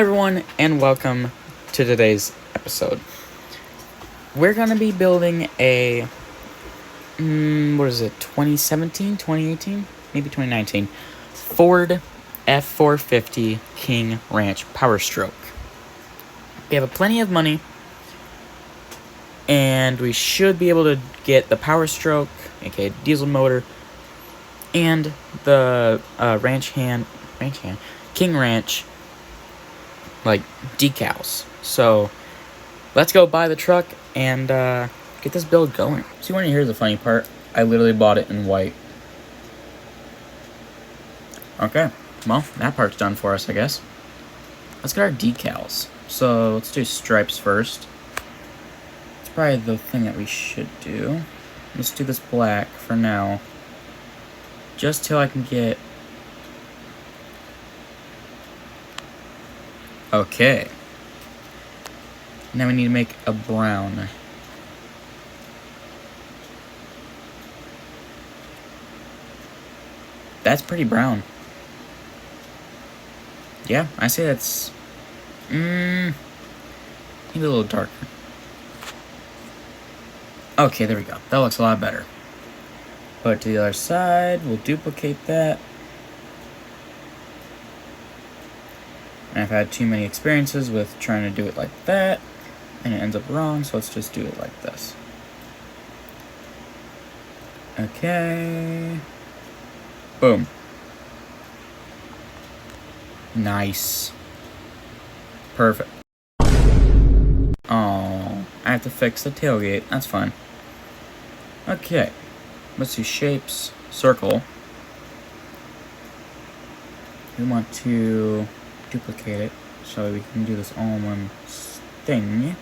everyone, and welcome to today's episode. We're gonna be building a 2017, 2018, maybe 2019 Ford F450 King Ranch Power Stroke. We have plenty of money, and we should be able to get the Power Stroke, aka diesel motor, and the King Ranch decals. So let's go buy the truck and get this build going. See, when you hear the funny part, I literally bought it in white. Okay, well, that part's done for us, I guess. Let's get our decals. So let's do stripes first. It's probably the thing that we should do. Let's do this black for now, just till I can get... Okay. Now we need to make a brown. That's pretty brown. Yeah, I say that's... maybe a little darker. Okay, there we go. That looks a lot better. Put it to the other side. We'll duplicate that. And I've had too many experiences with trying to do it like that, and it ends up wrong, so let's just do it like this. Okay. Boom. Nice. Perfect. Oh, I have to fix the tailgate. That's fine. Okay. Let's do shapes. Circle. We want to duplicate it so we can do this all in one thing.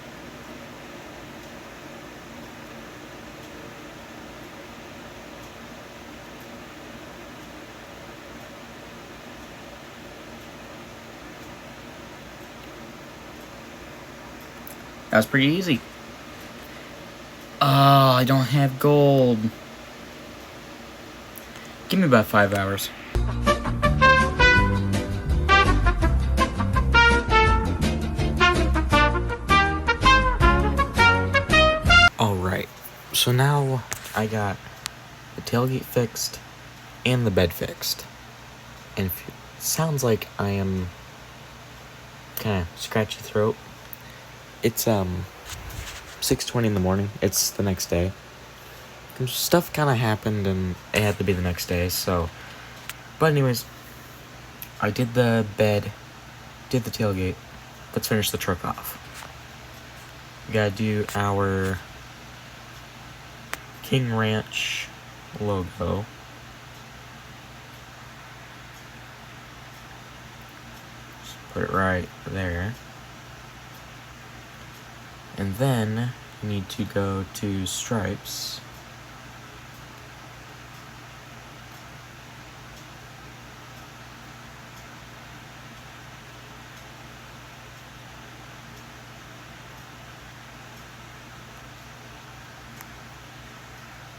That was pretty easy. Oh, I don't have gold. Give me about 5 hours. Alright, so now I got the tailgate fixed and the bed fixed. And it sounds like I am kind of scratchy throat. It's 6:20 in the morning. It's the next day. Stuff kind of happened and it had to be the next day, so... But anyways, I did the bed, did the tailgate. Let's finish the truck off. We gotta do our King Ranch logo. Just put it right there. And then you need to go to stripes.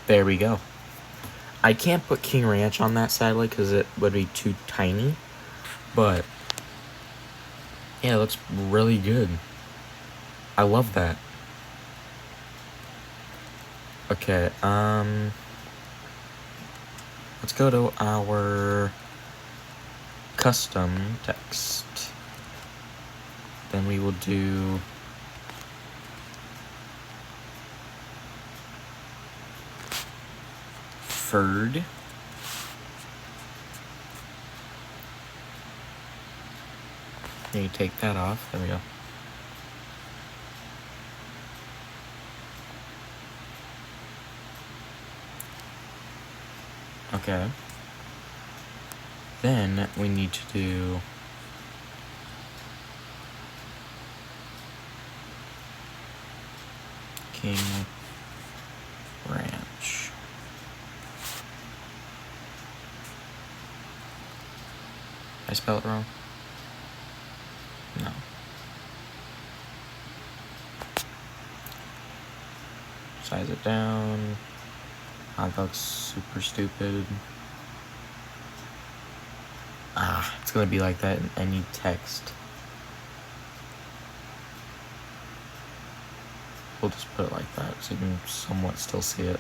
There we go. I can't put King Ranch on that, sadly, because it would be too tiny. But yeah, it looks really good. I love that. Okay, let's go to our custom text. Then we will do Ford. Then you take that off. There we go. Okay. Then we need to do King Ranch. I spell it wrong? No. Size it down. That looks super stupid. It's gonna be like that in any text. we'll just put it like that so you can somewhat still see it.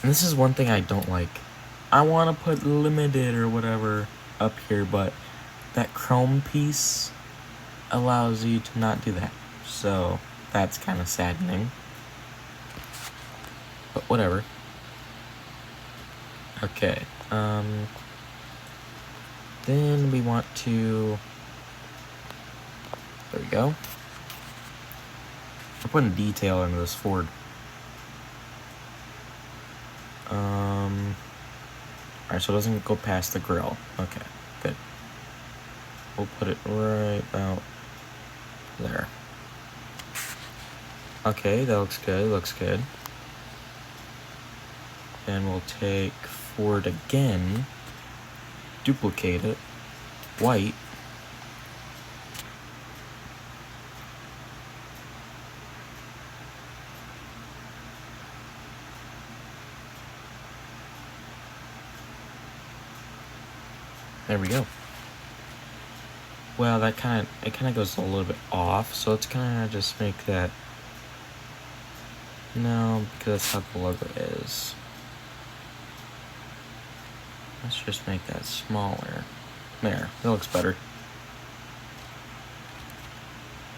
And this is one thing I don't like. I want to put limited or whatever up here, but that chrome piece allows you to not do that. So that's kind of saddening. But whatever. Okay. Then we want to... There we go. We're putting detail into this Ford. Alright, so it doesn't go past the grill. Okay, good. We'll put it right about there. Okay, that looks good, looks good. And we'll take Ford again, duplicate it, white. There we go. Well, it kind of goes a little bit off, so let's kind of just make that, no, because that's how the logo is. Let's just make that smaller. There, that looks better.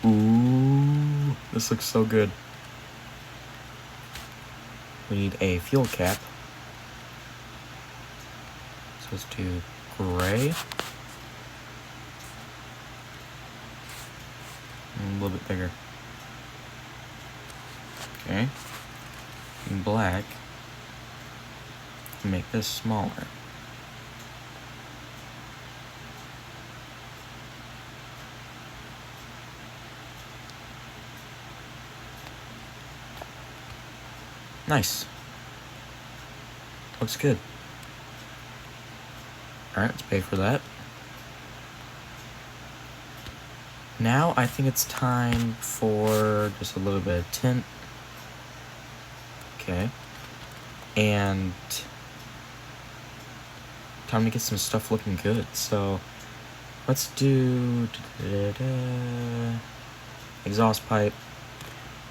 Ooh, this looks so good. We need a fuel cap. So let's do gray. And a little bit bigger. Okay. And black. Make this smaller. Nice. Looks good. Alright, let's pay for that. Now I think it's time for just a little bit of tint. Okay. And time to get some stuff looking good. So let's do exhaust pipe.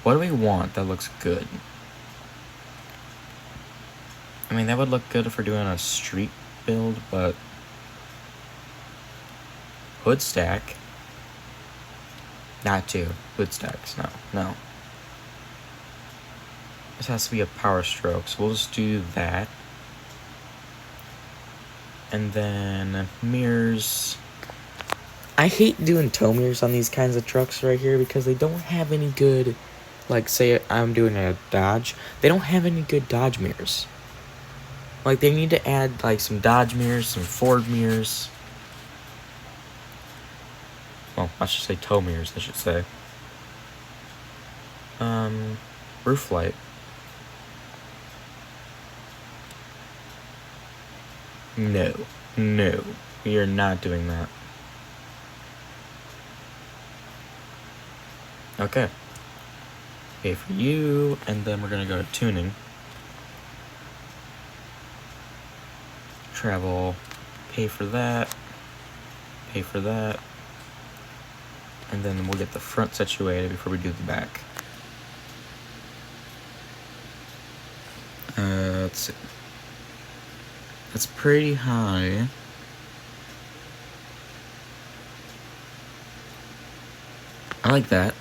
What do we want that looks good? I mean, that would look good if we're doing a street build, but hood stack. Not two. Hood stacks. No. This has to be a power stroke, so we'll just do that. And then mirrors. I hate doing toe mirrors on these kinds of trucks right here because they don't have any good, like say I'm doing a Dodge, they don't have any good Dodge mirrors. Like they need to add like some Dodge mirrors, some Ford mirrors. Well, I should say toe mirrors, I should say. Roof light. No, we are not doing that. Okay. Pay for you, and then we're gonna go to tuning. Travel, pay for that, and then we'll get the front situated before we do the back. Let's see. That's pretty high. I like that.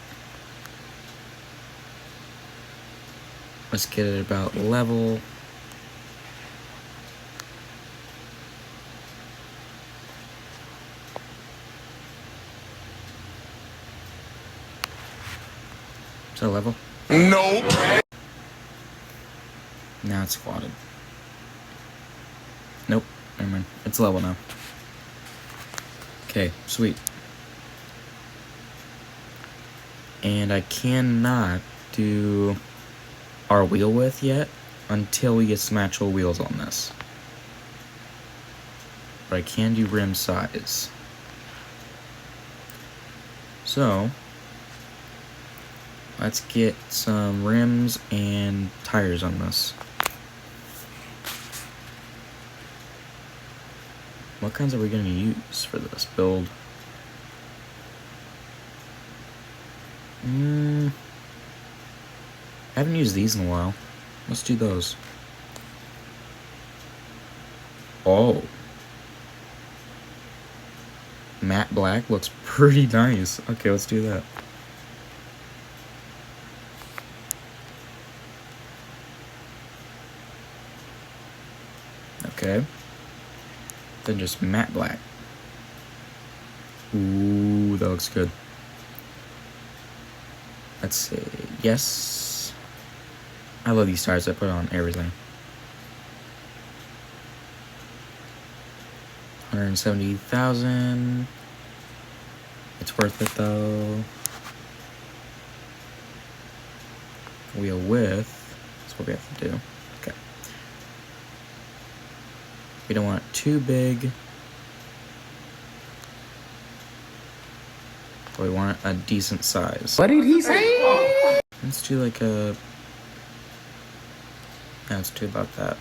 Let's get it about level. Is that level? No. Now it's squatted. Nope, never mind. It's level now. Okay, sweet. And I cannot do our wheel width yet until we get some actual wheels on this. But I can do rim size. So let's get some rims and tires on this. What kinds are we going to use for this build? I haven't used these in a while. Let's do those. Oh. Matte black looks pretty nice. Okay, let's do that. Okay. Then just matte black. Ooh, that looks good. Let's see. Yes. I love these stars. I put on everything. 170,000. It's worth it though. Wheel width. That's what we have to do. Okay. We don't want it too big. But we want a decent size. What did he say? Let's do like a... Yeah, let's do about that.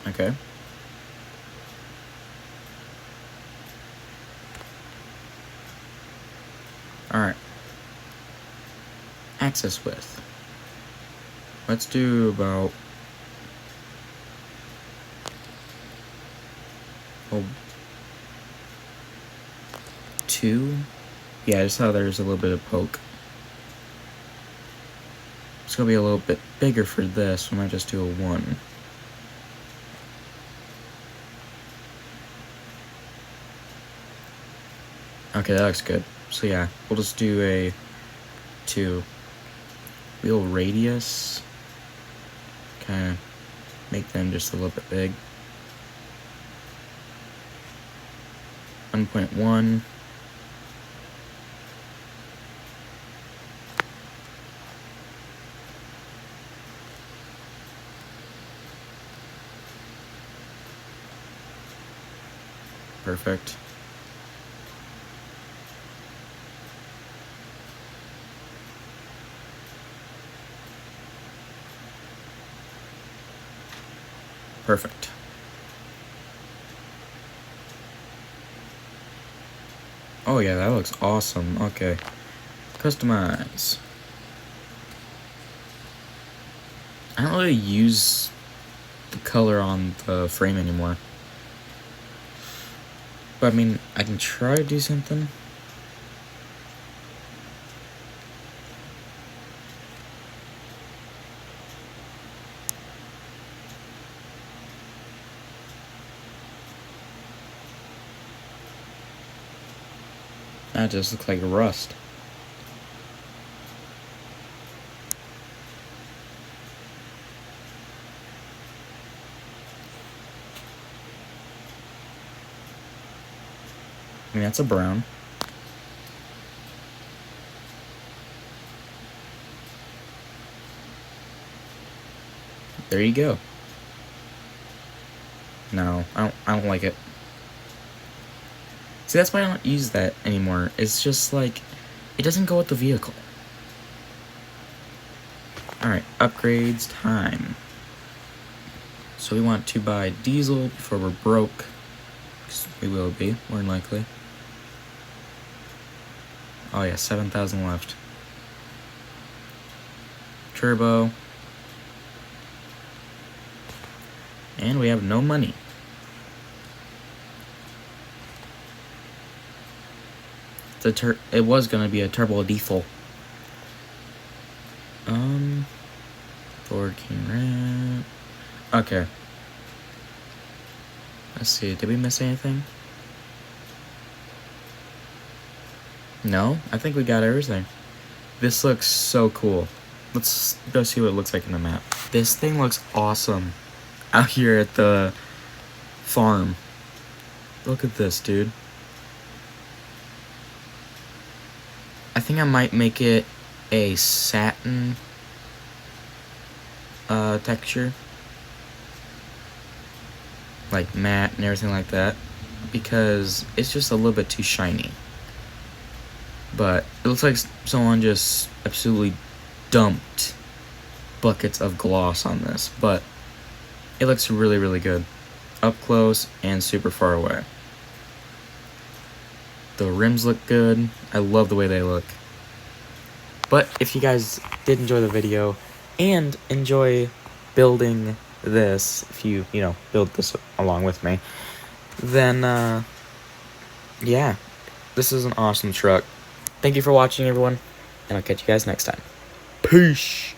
Okay. Alright. Axis width. Let's do about... Oh, 2? Yeah, I just saw there's a little bit of poke. It's gonna be a little bit bigger for this. We might just do a 1. Okay, that looks good. So yeah, we'll just do a 2. Wheel radius. Kind of make them just a little bit big. 1.1. Perfect. Perfect. Oh yeah, that looks awesome. Okay. Customize. I don't really use the color on the frame anymore. But I mean, I can try to do something. That just looks like rust. I mean, that's a brown. There you go. No, I don't like it. See, that's why I don't use that anymore. It's just like, it doesn't go with the vehicle. Alright, upgrades time. So we want to buy diesel before we're broke. 'Cause we will be, more than likely. Oh yeah, 7,000 left. Turbo. And we have no money. It was gonna be a turbo diesel. Ford King Ram. Okay. Let's see, did we miss anything? No, I think we got everything. This looks so cool. Let's go see what it looks like in the map. This thing looks awesome out here at the farm. Look at this, dude. I think I might make it a satin texture. Like matte and everything like that. Because it's just a little bit too shiny. But it looks like someone just absolutely dumped buckets of gloss on this. But It looks really, really good. Up close and super far away. The rims look good. I love the way they look. But if you guys did enjoy the video and enjoy building this, if you build this along with me, then, yeah, this is an awesome truck. Thank you for watching, everyone, and I'll catch you guys next time. Peace!